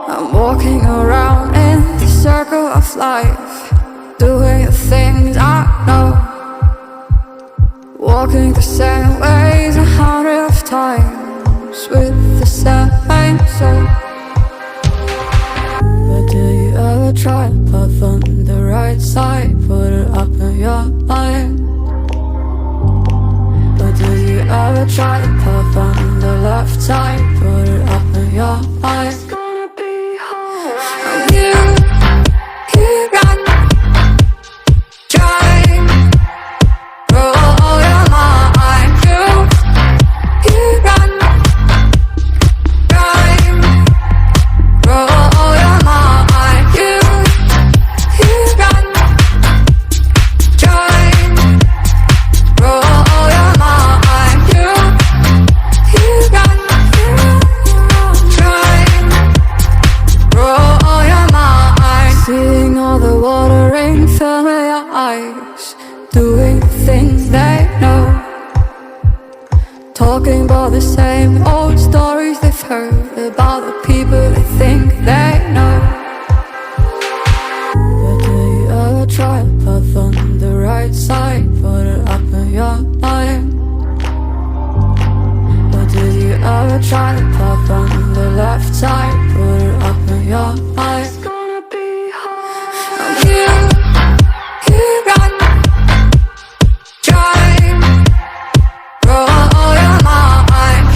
I'm walking around in the circle of life, doing the things I know, walking the same ways 100 of times with the same soul. But do you ever try to path on the right side, put it up in your mind? But do you ever try to path on the left side, put it up in your mind? It's gonna be alright. You got trying, roll your mind. You got trying, roll your mind. You got trying, roll your mind. You got trying, roll your mind. Seeing all the watering fill your eyes, doing things they know, talking about the same old stories they've heard about the people they think they know. But do you ever try to path on the right side, put it up in your mind? But did you ever try to path on the left side, put it up in your mind? It's gonna be hard. You got trying, roll your mind.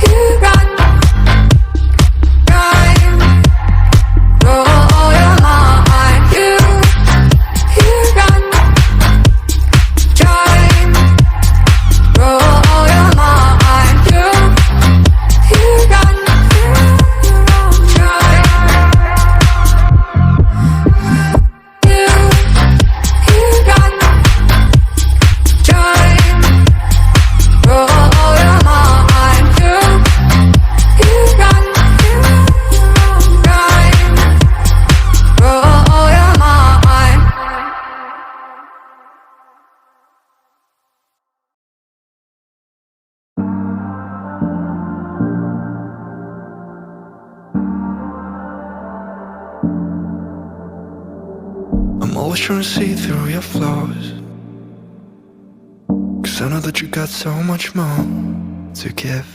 You got trying, roll your mind. You got trying, roll your mind. You got I'm always trying to see through your flaws, 'cause I know that you got so much more to give.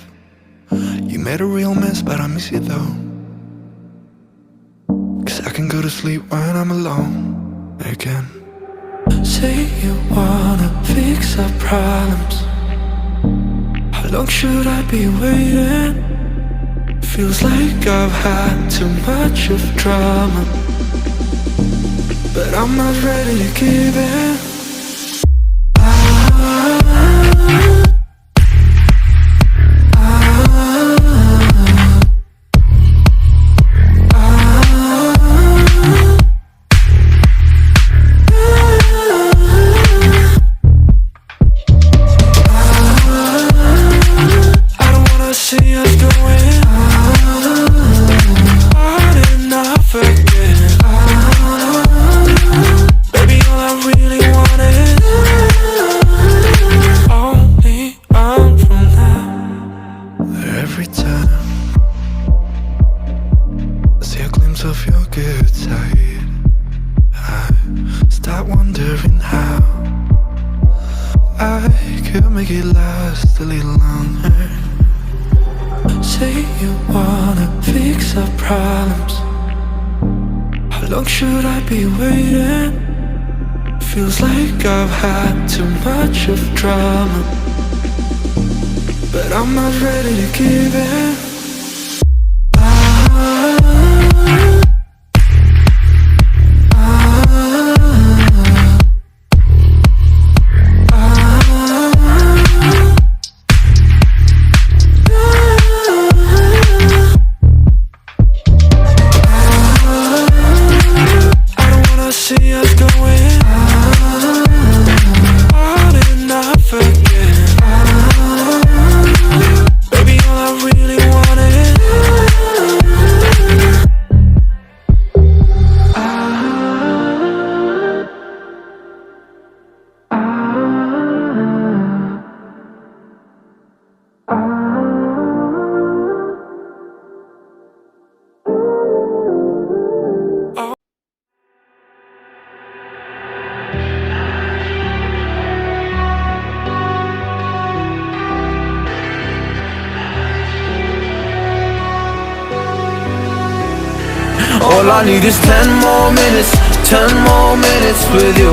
You made a real mess, but I miss you though, 'cause I can go to sleep when I'm alone again. Say you wanna fix our problems, how long should I be waiting? Feels like I've had too much of drama, but I'm not ready to give in. I've had too much of drama, but I'm not ready to give in. Baby, all I really want All I need is 10 more minutes, 10 more minutes with you.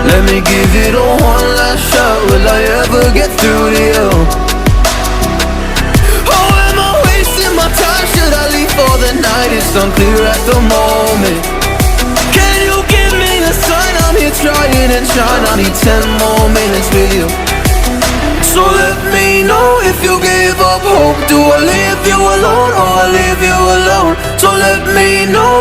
Let me give it a one last shot. Will I ever get through to you? Oh, am I wasting my time? Should I leave for the night? It's unclear at the moment. Can you give me a sign? I'm here trying and trying. I need 10 more minutes with you. So let me know if you give up hope. Do I leave you alone or I leave you alone? So let me know